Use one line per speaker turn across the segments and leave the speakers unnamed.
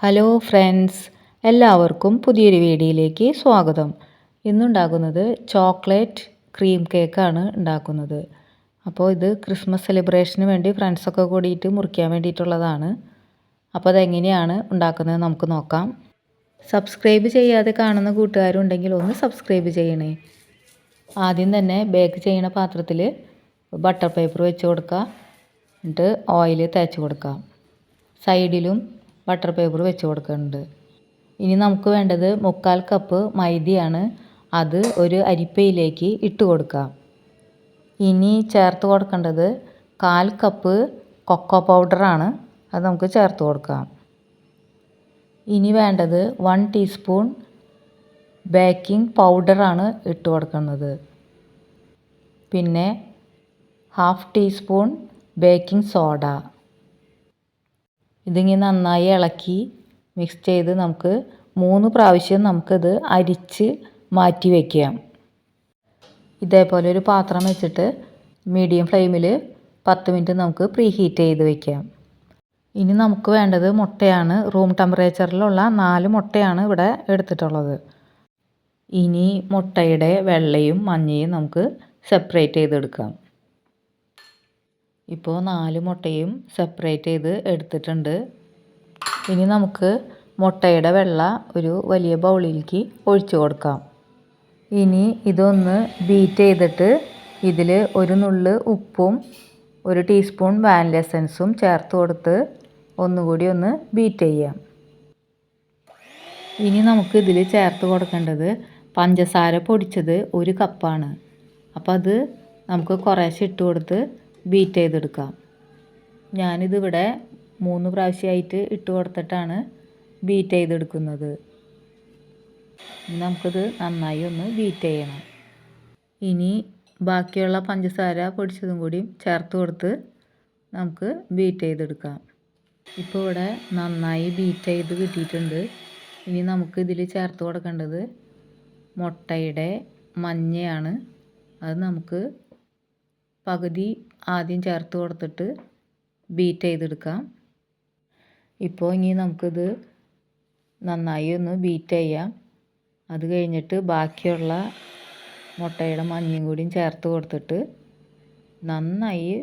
Hello friends, എല്ലാവർക്കും പുതിയൊരു വീഡിയോയിലേക്ക് സ്വാഗതം. ഇന്നുണ്ടാക്കുന്നത് ചോക്ലേറ്റ് ക്രീം കേക്കാണ് ഉണ്ടാക്കുന്നത്. അപ്പോൾ ഇത് ക്രിസ്മസ് സെലിബ്രേഷന് വേണ്ടി ഫ്രണ്ട്സൊക്കെ കൂടിയിട്ട് മുറിക്കാൻ വേണ്ടിയിട്ടുള്ളതാണ്. അപ്പോൾ അതെങ്ങനെയാണ് ഉണ്ടാക്കുന്നത് നമുക്ക് നോക്കാം. സബ്സ്ക്രൈബ് ചെയ്യാതെ കാണുന്ന കൂട്ടുകാരുണ്ടെങ്കിൽ ഒന്ന് സബ്സ്ക്രൈബ് ചെയ്യണേ. ആദ്യം തന്നെ ബേക്ക് ചെയ്യണ പാത്രത്തിൽ ബട്ടർ പേപ്പർ വെച്ച് കൊടുക്കുക. എന്നിട്ട് ഓയിൽ തേച്ച് കൊടുക്കാം. സൈഡിലും ബട്ടർ പേപ്പർ വെച്ച് കൊടുക്കുന്നുണ്ട്. ഇനി നമുക്ക് വേണ്ടത് 3/4 കപ്പ് മൈദയാണ്. അത് ഒരു അരിപ്പയിലേക്ക് ഇട്ട് കൊടുക്കാം. ഇനി ചേർത്ത് കൊടുക്കേണ്ടത് 1/4 കപ്പ് കൊക്കോ പൗഡറാണ്. അത് നമുക്ക് ചേർത്ത് കൊടുക്കാം. ഇനി വേണ്ടത് 1 ടീസ്പൂൺ ബേക്കിംഗ് പൗഡറാണ് ഇട്ട് കൊടുക്കുന്നത്. പിന്നെ 1/2 ടീസ്പൂൺ ബേക്കിംഗ് സോഡ. ഇതിങ്ങനെ നന്നായി ഇളക്കി മിക്സ് ചെയ്ത് നമുക്ക് 3 പ്രാവശ്യം നമുക്കിത് അരിച്ച് മാറ്റി വയ്ക്കാം. ഇതേപോലെ ഒരു പാത്രം വെച്ചിട്ട് മീഡിയം ഫ്ലെയിമിൽ 10 മിനിറ്റ് നമുക്ക് പ്രീ ഹീറ്റ് ചെയ്ത് വയ്ക്കാം. ഇനി നമുക്ക് വേണ്ടത് മുട്ടയാണ്. റൂം ടെമ്പറേച്ചറിലുള്ള 4 മുട്ടയാണ് ഇവിടെ എടുത്തിട്ടുള്ളത്. ഇനി മുട്ടയുടെ വെള്ളയും മഞ്ഞയും നമുക്ക് സെപ്പറേറ്റ് ചെയ്തെടുക്കാം. ഇപ്പോൾ 4 മുട്ടയും സെപ്പറേറ്റ് ചെയ്ത് എടുത്തിട്ടുണ്ട്. ഇനി നമുക്ക് മുട്ടയുടെ വെള്ള ഒരു വലിയ ബൗളിലേക്ക് ഒഴിച്ചു കൊടുക്കാം. ഇനി ഇതൊന്ന് ബീറ്റ് ചെയ്തിട്ട് ഇതിൽ ഒരു നുള്ള് ഉപ്പും 1 ടീസ്പൂൺ വാനില എസൻസും ചേർത്ത് കൊടുത്ത് ഒന്നുകൂടി ഒന്ന് ബീറ്റ് ചെയ്യാം. ഇനി നമുക്ക് ഇതിൽ ചേർത്ത് കൊടുക്കേണ്ടത് പഞ്ചസാര പൊടിച്ചത് 1 കപ്പാണ്. അപ്പോൾ അത് നമുക്ക് കുറേശ്ശെ ഇട്ട് കൊടുത്ത് ബീറ്റ് ചെയ്തെടുക്കാം. ഞാനിതിവിടെ 3 പ്രാവശ്യമായിട്ട് ഇട്ട് കൊടുത്തിട്ടാണ് ബീറ്റ് ചെയ്തെടുക്കുന്നത്. നമുക്കിത് നന്നായി ഒന്ന് ബീറ്റ് ചെയ്യണം. ഇനി ബാക്കിയുള്ള പഞ്ചസാര പൊടിച്ചതും കൂടി ചേർത്ത് കൊടുത്ത് നമുക്ക് ബീറ്റ് ചെയ്തെടുക്കാം. ഇപ്പോൾ ഇവിടെ നന്നായി ബീറ്റ് ചെയ്ത് കിട്ടിയിട്ടുണ്ട്. ഇനി നമുക്ക് ഇതിൽ ചേർത്ത് കൊടുക്കേണ്ടത് മുട്ടയുടെ മഞ്ഞയാണ്. അത് നമുക്ക് പകുതി ആദ്യം ചേർത്ത് കൊടുത്തിട്ട് ബീറ്റ് ചെയ്തെടുക്കാം. ഇപ്പോൾ ഇനി നമുക്കിത് നന്നായി ഒന്ന് ബീറ്റ് ചെയ്യാം. അത് കഴിഞ്ഞിട്ട് ബാക്കിയുള്ള മുട്ടയുടെ മഞ്ഞയും കൂടിയും ചേർത്ത് കൊടുത്തിട്ട് നന്നായി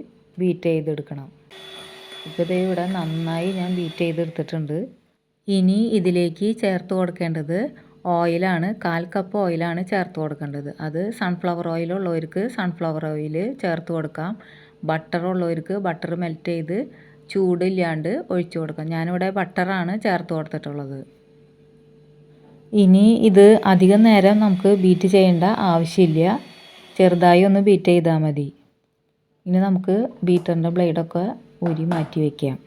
ബീറ്റ് ചെയ്തെടുക്കണം. ഇപ്പോൾ ഇത് ഇവിടെ നന്നായി ഞാൻ ബീറ്റ് ചെയ്തെടുത്തിട്ടുണ്ട്. ഇനി ഇതിലേക്ക് ചേർത്ത് കൊടുക്കേണ്ടത് ഓയിലാണ്. 1/4 കപ്പ് ഓയിലാണ് ചേർത്ത് കൊടുക്കേണ്ടത്. അത് സൺഫ്ലവർ ഓയിൽ ഉള്ളവർക്ക് സൺഫ്ലവർ ഓയിൽ ചേർത്ത് കൊടുക്കാം. ബട്ടർ ഉള്ളവർക്ക് ബട്ടർ മെൽറ്റ് ചെയ്ത് ചൂടില്ലാണ്ട് ഒഴിച്ചു കൊടുക്കാം. ഞാനിവിടെ ബട്ടറാണ് ചേർത്ത് കൊടുത്തിട്ടുള്ളത്. ഇനി ഇത് അധികം നേരം നമുക്ക് ബീറ്റ് ചെയ്യേണ്ട ആവശ്യമില്ല. ചെറുതായി ഒന്ന് ബീറ്റ് ചെയ്താൽ മതി. ഇനി നമുക്ക് ബീറ്ററിൻ്റെ ബ്ലേഡൊക്കെ ഊരി മാറ്റി വയ്ക്കാം.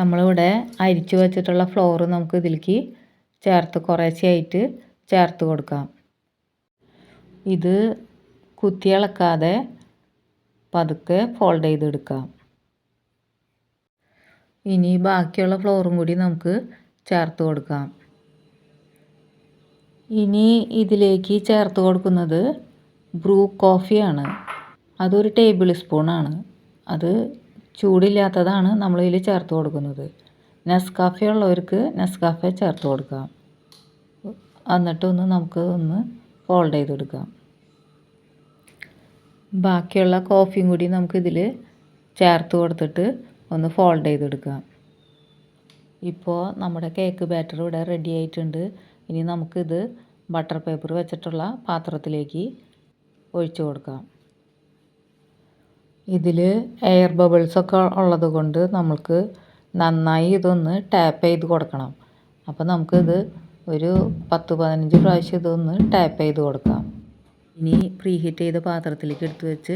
നമ്മളിവിടെ അരിച്ചു വച്ചിട്ടുള്ള ഫ്ലോർ നമുക്ക് ഇതിലേക്ക് ചേർത്ത് കുറേശ്ശെയായിട്ട് ചേർത്ത് കൊടുക്കാം. ഇത് കുത്തി ഇളക്കാതെ പതുക്കെ ഫോൾഡ് ചെയ്തെടുക്കാം. ഇനി ബാക്കിയുള്ള ഫ്ലോറും കൂടി നമുക്ക് ചേർത്ത് കൊടുക്കാം. ഇനി ഇതിലേക്ക് ചേർത്ത് കൊടുക്കുന്നത് ബ്രൂ കോഫിയാണ്. അതൊരു ടേബിൾ സ്പൂണാണ്. അത് ചൂടില്ലാത്തതാണ് നമ്മളിതിൽ ചേർത്ത് കൊടുക്കുന്നത്. നെസ്കാഫെ ഉള്ളവർക്ക് നെസ്കാഫെ ചേർത്ത് കൊടുക്കാം. എന്നിട്ടൊന്ന് നമുക്ക് ഒന്ന് ഫോൾഡ് ചെയ്തെടുക്കാം. ബാക്കിയുള്ള കോഫിയും കൂടി നമുക്കിതിൽ ചേർത്ത് കൊടുത്തിട്ട് ഒന്ന് ഫോൾഡ് ചെയ്തെടുക്കാം. ഇപ്പോൾ നമ്മുടെ കേക്ക് ബാറ്റർ ഇവിടെ റെഡി ആയിട്ടുണ്ട്. ഇനി നമുക്കിത് ബട്ടർ പേപ്പർ വെച്ചിട്ടുള്ള പാത്രത്തിലേക്ക് ഒഴിച്ചു കൊടുക്കാം. ഇതിൽ എയർ ബബിൾസൊക്കെ ഉള്ളത് കൊണ്ട് നമുക്ക് നന്നായി ഇതൊന്ന് ടാപ്പ് ചെയ്ത് കൊടുക്കണം. അപ്പോൾ നമുക്കിത് ഒരു 10-15 പ്രാവശ്യം ഇതൊന്ന് ടാപ്പ് ചെയ്ത് കൊടുക്കാം. ഇനി പ്രീ ഹീറ്റ് ചെയ്ത പാത്രത്തിലേക്ക് എടുത്ത് വെച്ച്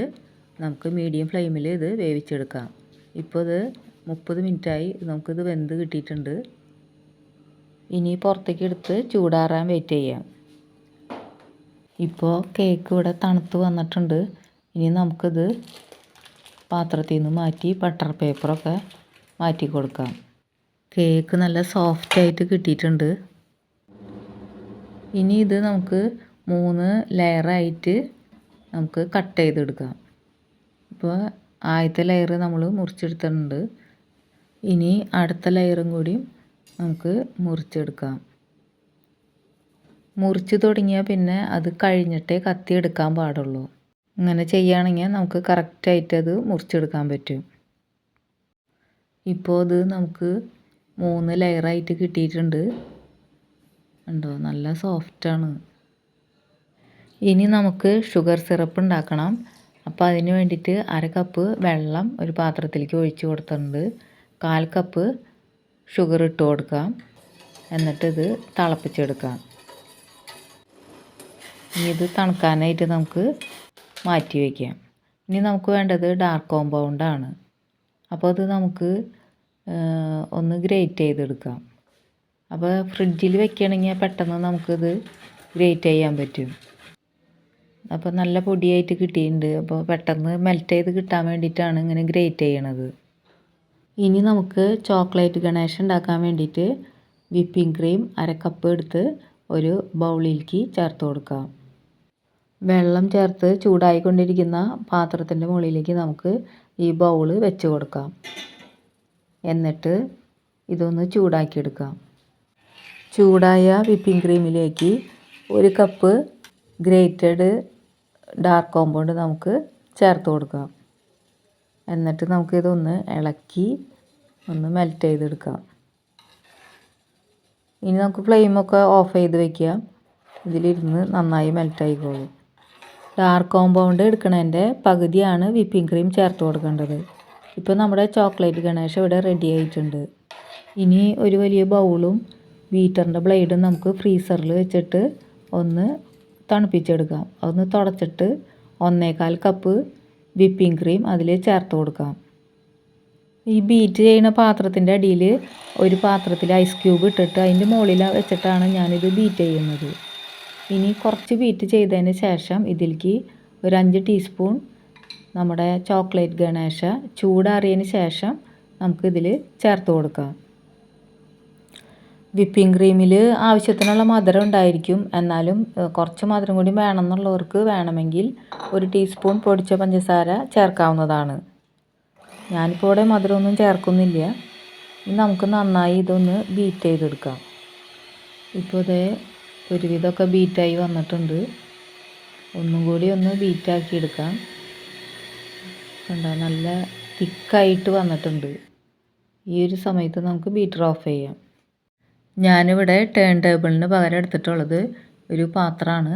നമുക്ക് മീഡിയം ഫ്ലെയിമിൽ ഇത് വേവിച്ചെടുക്കാം. ഇപ്പോൾ ഇത് 30 മിനിറ്റായി നമുക്കിത് വെന്ത് കിട്ടിയിട്ടുണ്ട്. ഇനി പുറത്തേക്ക് എടുത്ത് ചൂടാറാൻ വെയിറ്റ് ചെയ്യാം. ഇപ്പോൾ കേക്ക് ഇവിടെ തണുത്ത് വന്നിട്ടുണ്ട്. ഇനി നമുക്കിത് പാത്രത്തിൽ നിന്ന് മാറ്റി ബട്ടർ പേപ്പറൊക്കെ മാറ്റി കൊടുക്കാം. കേക്ക് നല്ല സോഫ്റ്റായിട്ട് കിട്ടിയിട്ടുണ്ട്. ഇനി ഇത് നമുക്ക് 3 ലെയറായിട്ട് നമുക്ക് കട്ട് ചെയ്തെടുക്കാം. ഇപ്പോൾ ആദ്യത്തെ ലെയർ നമ്മൾ മുറിച്ചെടുത്തിട്ടുണ്ട്. ഇനി അടുത്ത ലെയറും കൂടി നമുക്ക് മുറിച്ചെടുക്കാം. മുറിച്ച് തുടങ്ങിയാൽ പിന്നെ അത് കഴിഞ്ഞിട്ടേ കത്തി എടുക്കാൻ പാടുള്ളൂ. ഇങ്ങനെ ചെയ്യുകയാണെങ്കിൽ നമുക്ക് കറക്റ്റായിട്ട് അത് മുറിച്ചെടുക്കാൻ പറ്റും. ഇപ്പോൾ ഇത് നമുക്ക് 3 ലെയറായിട്ട് കിട്ടിയിട്ടുണ്ട്. ഉണ്ടോ, നല്ല സോഫ്റ്റാണ്. ഇനി നമുക്ക് ഷുഗർ സിറപ്പ് ഉണ്ടാക്കണം. അപ്പോൾ അതിന് വേണ്ടിയിട്ട് 1/2 കപ്പ് വെള്ളം ഒരു പാത്രത്തിലേക്ക് ഒഴിച്ച് കൊടുത്തിട്ടുണ്ട്. 1/4 കപ്പ് ഷുഗർ ഇട്ട് കൊടുക്കാം. എന്നിട്ടിത് തിളപ്പിച്ചെടുക്കാം. ഇനി ഇത് തണുക്കാനായിട്ട് നമുക്ക് മാറ്റി വയ്ക്കാം. ഇനി നമുക്ക് വേണ്ടത് ഡാർക്ക് കോമ്പൗണ്ടാണ്. അപ്പോൾ അത് നമുക്ക് ഒന്ന് ഗ്രേറ്റ് ചെയ്തെടുക്കാം. അപ്പോൾ ഫ്രിഡ്ജിൽ വെക്കുകയാണെങ്കിൽ പെട്ടെന്ന് നമുക്കിത് ഗ്രേറ്റ് ചെയ്യാൻ പറ്റും. അപ്പോൾ നല്ല പൊടിയായിട്ട് കിട്ടിയിട്ടുണ്ട്. അപ്പോൾ പെട്ടെന്ന് മെൽറ്റ് ചെയ്ത് കിട്ടാൻ വേണ്ടിയിട്ടാണ് ഇങ്ങനെ ഗ്രേറ്റ് ചെയ്യണത്. ഇനി നമുക്ക് ചോക്ലേറ്റ് ഗണേഷ് ഉണ്ടാക്കാൻ വേണ്ടിയിട്ട് വിപ്പിംഗ് ക്രീം 1/2 കപ്പ് എടുത്ത് ഒരു ബൗളിലേക്ക് ചേർത്ത് കൊടുക്കാം. വെള്ളം ചേർത്ത് ചൂടായിക്കൊണ്ടിരിക്കുന്ന പാത്രത്തിൻ്റെ മുകളിലേക്ക് നമുക്ക് ഈ ബൗള് വെച്ച് കൊടുക്കാം. എന്നിട്ട് ഇതൊന്ന് ചൂടാക്കിയെടുക്കാം. ചൂടായ വിപ്പിംഗ് ക്രീമിലേക്ക് 1 കപ്പ് ഗ്രേറ്റഡ് ഡാർക്ക് കോമ്പൗണ്ട് നമുക്ക് ചേർത്ത് കൊടുക്കാം. എന്നിട്ട് നമുക്കിതൊന്ന് ഇളക്കി ഒന്ന് മെൽറ്റ് ചെയ്തെടുക്കാം. ഇനി നമുക്ക് ഫ്ലെയിമൊക്കെ ഓഫ് ചെയ്ത് വയ്ക്കാം. ഇതിലിരുന്ന് നന്നായി മെൽറ്റായിക്കോളും. ഡാർക്ക് കോമ്പൗണ്ട് എടുക്കണതിൻ്റെ പകുതിയാണ് വിപ്പിംഗ് ക്രീം ചേർത്ത് കൊടുക്കേണ്ടത്. ഇപ്പോൾ നമ്മുടെ ചോക്ലേറ്റ് ഗണേഷ് ഇവിടെ റെഡി ആയിട്ടുണ്ട്. ഇനി ഒരു വലിയ ബൗളും ബീറ്ററിൻ്റെ ബ്ലേഡും നമുക്ക് ഫ്രീസറിൽ വെച്ചിട്ട് ഒന്ന് തണുപ്പിച്ചെടുക്കാം. അതൊന്ന് തുടച്ചിട്ട് 1/4 കപ്പ് വിപ്പിംഗ് ക്രീം അതിൽ ചേർത്ത് കൊടുക്കാം. ഈ ബീറ്റ് ചെയ്യുന്ന പാത്രത്തിൻ്റെ അടിയിൽ ഒരു പാത്രത്തിൽ ഐസ് ക്യൂബ് ഇട്ടിട്ട് അതിൻ്റെ മുകളിൽ വെച്ചിട്ടാണ് ഞാനിത് ബീറ്റ് ചെയ്യുന്നത്. ഇനി കുറച്ച് ബീറ്റ് ചെയ്തതിന് ശേഷം ഇതിലേക്ക് ഒരു 5 ടീസ്പൂൺ നമ്മുടെ ചോക്ലേറ്റ് ഗണേഷ ചൂടാറിയതിന് ശേഷം നമുക്കിതിൽ ചേർത്ത് കൊടുക്കാം. വിപ്പിംഗ് ക്രീമിൽ ആവശ്യത്തിനുള്ള മധുരം ഉണ്ടായിരിക്കും. എന്നാലും കുറച്ച് മധുരം കൂടി വേണമെന്നുള്ളവർക്ക് വേണമെങ്കിൽ 1 ടീസ്പൂൺ പൊടിച്ച പഞ്ചസാര ചേർക്കാവുന്നതാണ്. ഞാനിപ്പോൾ ഇവിടെ മധുരമൊന്നും ചേർക്കുന്നില്ല. ഇനി നമുക്ക് നന്നായി ഇതൊന്ന് ബീറ്റ് ചെയ്തെടുക്കാം. ഇപ്പോൾ ഇതേ ഒരുവിധമൊക്കെ ബീറ്റായി വന്നിട്ടുണ്ട്. ഒന്നും കൂടി ഒന്ന് ബീറ്റാക്കി എടുക്കാം. കണ്ടോ, നല്ല തിക്കായിട്ട് വന്നിട്ടുണ്ട്. ഈ ഒരു സമയത്ത് നമുക്ക് ബീറ്റർ ഓഫ് ചെയ്യാം. ഞാനിവിടെ ടേൺ ടേബിളിന് പകരം എടുത്തിട്ടുള്ളത് ഒരു പാത്രമാണ്.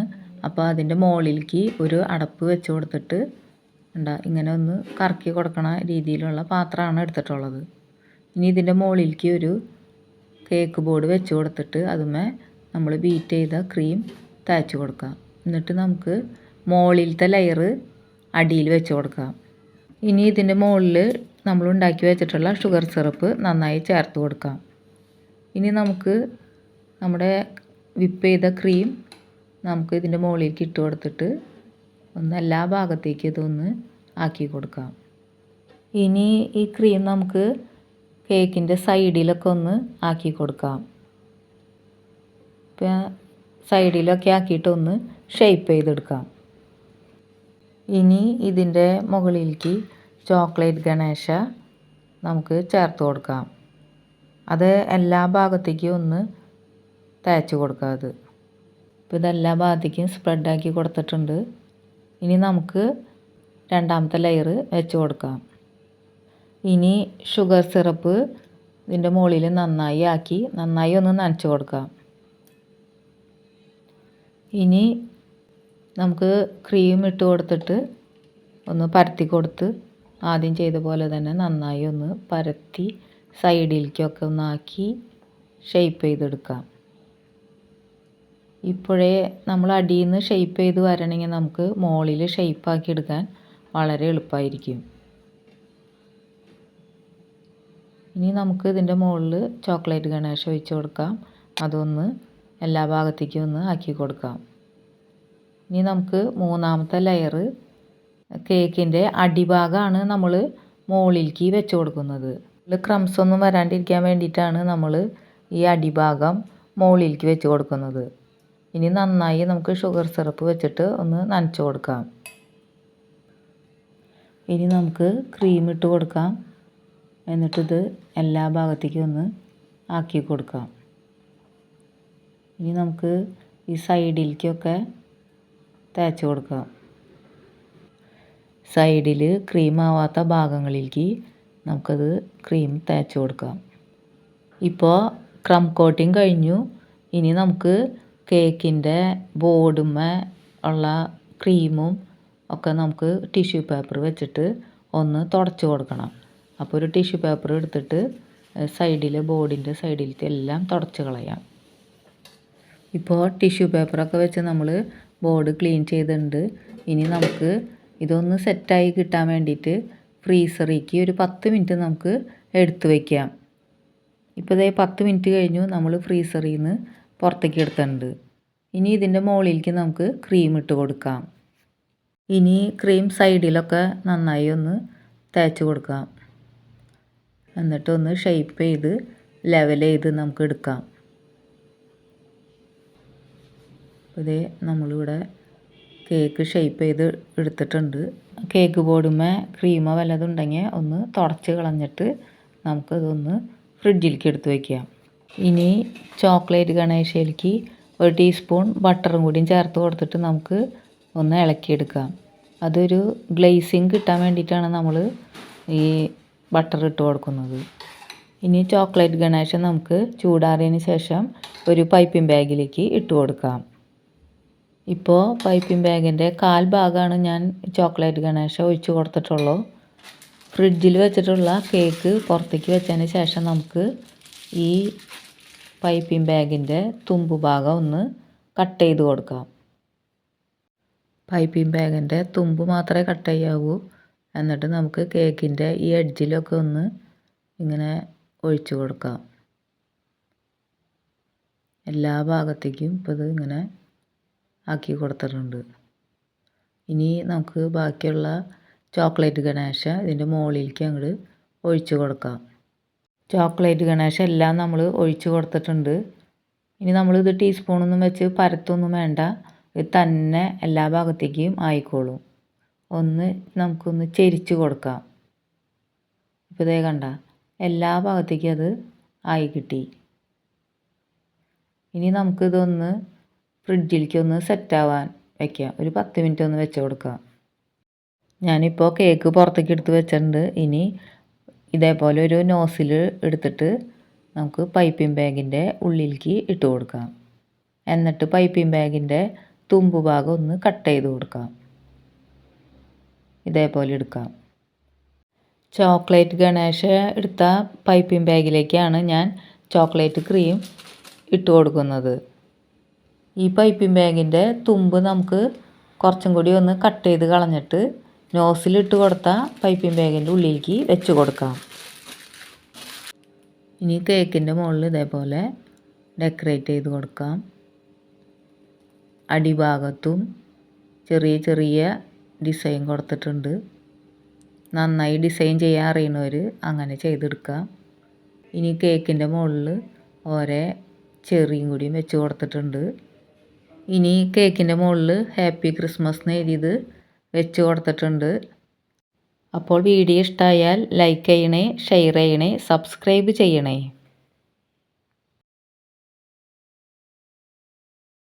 അപ്പോൾ അതിൻ്റെ മുകളിലേക്ക് ഒരു അടപ്പ് വെച്ച് കൊടുത്തിട്ട് ഇങ്ങനെ ഒന്ന് കറക്കി കൊടുക്കണ രീതിയിലുള്ള പാത്രമാണ് എടുത്തിട്ടുള്ളത്. ഇനി ഇതിൻ്റെ മുകളിലേക്ക് ഒരു കേക്ക് ബോർഡ് വെച്ച് കൊടുത്തിട്ട് അതുമേ നമ്മൾ ബീറ്റ് ചെയ്ത ക്രീം തേച്ച് കൊടുക്കാം. എന്നിട്ട് നമുക്ക് മുകളിലത്തെ ലെയർ അടിയിൽ വെച്ച് കൊടുക്കാം. ഇനി ഇതിൻ്റെ മുകളിൽ നമ്മൾ ഉണ്ടാക്കി വെച്ചിട്ടുള്ള ഷുഗർ സിറപ്പ് നന്നായി ചേർത്ത് കൊടുക്കാം. ഇനി നമുക്ക് നമ്മുടെ വിപ്പ് ചെയ്ത ക്രീം നമുക്ക് ഇതിൻ്റെ മുകളിലേക്ക് ഇട്ട് കൊടുത്തിട്ട് ഒന്ന് എല്ലാ ഭാഗത്തേക്കും ഇതൊന്ന് ആക്കി കൊടുക്കാം. ഇനി ഈ ക്രീം നമുക്ക് കേക്കിൻ്റെ സൈഡിലൊക്കെ ഒന്ന് ആക്കി കൊടുക്കാം. ഇപ്പം സൈഡിലൊക്കെ ആക്കിയിട്ടൊന്ന് ഷേപ്പ് ചെയ്തെടുക്കാം. ഇനി ഇതിൻ്റെ മുകളിലേക്ക് ചോക്ലേറ്റ് ഗണേഷ നമുക്ക് ചേർത്ത് കൊടുക്കാം. അത് എല്ലാ ഭാഗത്തേക്കും ഒന്ന് തേച്ച് കൊടുക്കാം. അത് ഇപ്പോൾ ഇതെല്ലാ ഭാഗത്തേക്കും സ്പ്രെഡാക്കി കൊടുത്തിട്ടുണ്ട്. ഇനി നമുക്ക് രണ്ടാമത്തെ ലെയർ വെച്ച് കൊടുക്കാം. ഇനി ഷുഗർ സിറപ്പ് ഇതിൻ്റെ മുകളിൽ നന്നായി ഒന്ന് നനച്ച് കൊടുക്കാം. ഇനി നമുക്ക് ക്രീം ഇട്ട് കൊടുത്തിട്ട് ഒന്ന് പരത്തി കൊടുത്ത് ആദ്യം ചെയ്ത പോലെ തന്നെ നന്നായി ഒന്ന് പരത്തി സൈഡിലേക്കൊക്കെ ഒന്നാക്കി ഷേപ്പ് ചെയ്തെടുക്കാം. ഇപ്പോഴേ നമ്മൾ അടിയിൽ നിന്ന് ഷേപ്പ് ചെയ്ത് വരണമെങ്കിൽ നമുക്ക് മുകളിൽ ഷേപ്പാക്കി എടുക്കാൻ വളരെ എളുപ്പമായിരിക്കും. ഇനി നമുക്ക് ഇതിൻ്റെ മുകളിൽ ചോക്ലേറ്റ് ഗണേഷ ഒഴിച്ച് കൊടുക്കാം. അതൊന്ന് എല്ലാ ഭാഗത്തേക്കും ഒന്ന് ആക്കി കൊടുക്കാം. ഇനി നമുക്ക് മൂന്നാമത്തെ ലെയർ കേക്കിൻ്റെ അടിഭാഗമാണ് നമ്മൾ മുകളിലേക്ക് വെച്ച് കൊടുക്കുന്നത്. ക്രംസ് ഒന്നും വരാണ്ടിരിക്കാൻ വേണ്ടിയിട്ടാണ് നമ്മൾ ഈ അടിഭാഗം മുകളിലേക്ക് വെച്ച് കൊടുക്കുന്നത്. ഇനി നന്നായി നമുക്ക് ഷുഗർ സിറപ്പ് വെച്ചിട്ട് ഒന്ന് നനച്ച് കൊടുക്കാം. ഇനി നമുക്ക് ക്രീം ഇട്ട് കൊടുക്കാം. എന്നിട്ടിത് എല്ലാ ഭാഗത്തേക്കും ഒന്ന് ആക്കി കൊടുക്കാം. ഇനി നമുക്ക് ഈ സൈഡിലേക്കൊക്കെ തേച്ച് കൊടുക്കാം. സൈഡിൽ ക്രീം ആവാത്ത ഭാഗങ്ങളിലേക്ക് നമുക്കത് ക്രീം തേച്ച് കൊടുക്കാം. ഇപ്പോൾ ക്രം കോട്ടിങ് കഴിഞ്ഞു. ഇനി നമുക്ക് കേക്കിൻ്റെ ബോർഡുമ്മേ ഉള്ള ക്രീമും ഒക്കെ നമുക്ക് ടിഷ്യൂ പേപ്പർ വെച്ചിട്ട് ഒന്ന് തുടച്ച് കൊടുക്കണം. അപ്പോൾ ഒരു ടിഷ്യൂ പേപ്പർ എടുത്തിട്ട് സൈഡിലെ ബോർഡിൻ്റെ സൈഡിലത്തെ എല്ലാം തുടച്ച് കളയാം. ഇപ്പോൾ ടിഷ്യൂ പേപ്പറൊക്കെ വെച്ച് നമ്മൾ ബോർഡ് ക്ലീൻ ചെയ്തിട്ടുണ്ട്. ഇനി നമുക്ക് ഇതൊന്ന് സെറ്റായി കിട്ടാൻ വേണ്ടിയിട്ട് ഫ്രീസറിലേക്ക് ഒരു 10 മിനിറ്റ് നമുക്ക് എടുത്ത് വയ്ക്കാം. ഇപ്പോൾ ഇതേ 10 മിനിറ്റ് കഴിഞ്ഞു, നമ്മൾ ഫ്രീസറിൽ നിന്ന് പുറത്തേക്ക് എടുത്തിട്ടുണ്ട്. ഇനി ഇതിൻ്റെ മുകളിലേക്ക് നമുക്ക് ക്രീം ഇട്ട് കൊടുക്കാം. ഇനി ക്രീം സൈഡിലൊക്കെ നന്നായി ഒന്ന് തേച്ച് കൊടുക്കാം. എന്നിട്ടൊന്ന് ഷേപ്പ് ചെയ്ത് ലെവൽ ചെയ്ത് നമുക്ക് എടുക്കാം. ഇതേ നമ്മളിവിടെ കേക്ക് ഷേപ്പ് ചെയ്ത് എടുത്തിട്ടുണ്ട്. കേക്ക് ബോർഡുമേ ക്രീമോ വല്ലതുണ്ടെങ്കിൽ ഒന്ന് തുടച്ച് കളഞ്ഞിട്ട് നമുക്കതൊന്ന് ഫ്രിഡ്ജിലേക്ക് എടുത്ത് വയ്ക്കാം. ഇനി ചോക്ലേറ്റ് ഗണേശയിലേക്ക് 1 ടീസ്പൂൺ ബട്ടറും കൂടിയും ചേർത്ത് കൊടുത്തിട്ട് നമുക്ക് ഒന്ന് ഇളക്കിയെടുക്കാം. അതൊരു ഗ്ലേസിങ് കിട്ടാൻ വേണ്ടിയിട്ടാണ് നമ്മൾ ഈ ബട്ടർ ഇട്ട് കൊടുക്കുന്നത്. ഇനി ചോക്ലേറ്റ് ഗണേശ നമുക്ക് ചൂടാറിയതിന് ശേഷം ഒരു പൈപ്പിംഗ് ബാഗിലേക്ക് ഇട്ട് കൊടുക്കാം. ഇപ്പോൾ പൈപ്പിംഗ് ബാഗിൻ്റെ 1/4 ഭാഗമാണ് ഞാൻ ചോക്ലേറ്റ് ഗണേശ ഒഴിച്ച് കൊടുത്തിട്ടുള്ളൂ. ഫ്രിഡ്ജിൽ വെച്ചിട്ടുള്ള കേക്ക് പുറത്തേക്ക് വെച്ചതിന് ശേഷം നമുക്ക് ഈ പൈപ്പിംഗ് ബാഗിൻ്റെ തുമ്പ് ഭാഗം ഒന്ന് കട്ട് ചെയ്ത് കൊടുക്കാം. പൈപ്പിംഗ് ബാഗിൻ്റെ തുമ്പ് മാത്രമേ കട്ട് ചെയ്യാവൂ. എന്നിട്ട് നമുക്ക് കേക്കിൻ്റെ ഈ എഡ്ജിലൊക്കെ ഒന്ന് ഇങ്ങനെ ഒഴിച്ച് കൊടുക്കാം. എല്ലാ ഭാഗത്തേക്കും ഇപ്പോൾ ഇത് ഇങ്ങനെ ആക്കി കൊടുത്തിട്ടുണ്ട്. ഇനി നമുക്ക് ബാക്കിയുള്ള ചോക്ലേറ്റ് ഗണേശ ഇതിൻ്റെ മുകളിലേക്ക് അങ്ങോട്ട് ഒഴിച്ച് കൊടുക്കാം. ചോക്ലേറ്റ് ഗണേശ എല്ലാം നമ്മൾ ഒഴിച്ച് കൊടുത്തിട്ടുണ്ട്. ഇനി നമ്മളിത് ടീസ്പൂണൊന്നും വെച്ച് പരത്തൊന്നും വേണ്ട, ഇത് തന്നെ എല്ലാ ഭാഗത്തേക്കും ആയിക്കോളും. ഒന്ന് നമുക്കൊന്ന് ചെരിച്ച് കൊടുക്കാം. ഇപ്പോൾ ഇതേ കണ്ട എല്ലാ ഭാഗത്തേക്കും അത് ആയി കിട്ടി. ഇനി നമുക്കിതൊന്ന് ഫ്രിഡ്ജിലേക്ക് ഒന്ന് സെറ്റാവാൻ വയ്ക്കാം. ഒരു 10 മിനിറ്റ് ഒന്ന് വെച്ച് കൊടുക്കാം. ഞാനിപ്പോൾ കേക്ക് പുറത്തേക്ക് എടുത്ത് വെച്ചിട്ടുണ്ട്. ഇനി ഇതേപോലെ ഒരു നോസിൽ എടുത്തിട്ട് നമുക്ക് പൈപ്പിംഗ് ബാഗിൻ്റെ ഉള്ളിലേക്ക് ഇട്ട് കൊടുക്കാം. എന്നിട്ട് പൈപ്പിംഗ് ബാഗിൻ്റെ തുമ്പ് ഭാഗം ഒന്ന് കട്ട് ചെയ്ത് കൊടുക്കാം. ഇതേപോലെ എടുക്കാം. ചോക്ലേറ്റ് ഗണേശ എടുത്ത പൈപ്പിംഗ് ബാഗിലേക്കാണ് ഞാൻ ചോക്ലേറ്റ് ക്രീം ഇട്ട് കൊടുക്കുന്നത്. ഈ പൈപ്പിംഗ് ബാഗിൻ്റെ തുമ്പ് നമുക്ക് കുറച്ചും കൂടി ഒന്ന് കട്ട് ചെയ്ത് കളഞ്ഞിട്ട് നോസിലിട്ട് കൊടുത്ത പൈപ്പിംഗ് ബാഗിൻ്റെ ഉള്ളിലേക്ക് വെച്ച് കൊടുക്കാം. ഇനി കേക്കിൻ്റെ മുകളിൽ ഇതേപോലെ ഡെക്കറേറ്റ് ചെയ്ത് കൊടുക്കാം. അടിഭാഗത്തും ചെറിയ ചെറിയ ഡിസൈൻ കൊടുത്തിട്ടുണ്ട്. നന്നായി ഡിസൈൻ ചെയ്യാൻ അറിയണവർ അങ്ങനെ ചെയ്തെടുക്കാം. ഇനി കേക്കിൻ്റെ മുകളിൽ ഓരോ ചെറിയും കൂടിയും വെച്ച് കൊടുത്തിട്ടുണ്ട്. ഇനി കേക്കിൻ്റെ മുകളിൽ ഹാപ്പി ക്രിസ്മസ് എന്ന് എഴുതിയത് വെച്ച് കൊടുത്തിട്ടുണ്ട്. അപ്പോൾ വീഡിയോ ഇഷ്ടമായാൽ ലൈക്ക് ചെയ്യണേ, ഷെയർ ചെയ്യണേ, സബ്സ്ക്രൈബ് ചെയ്യണേ.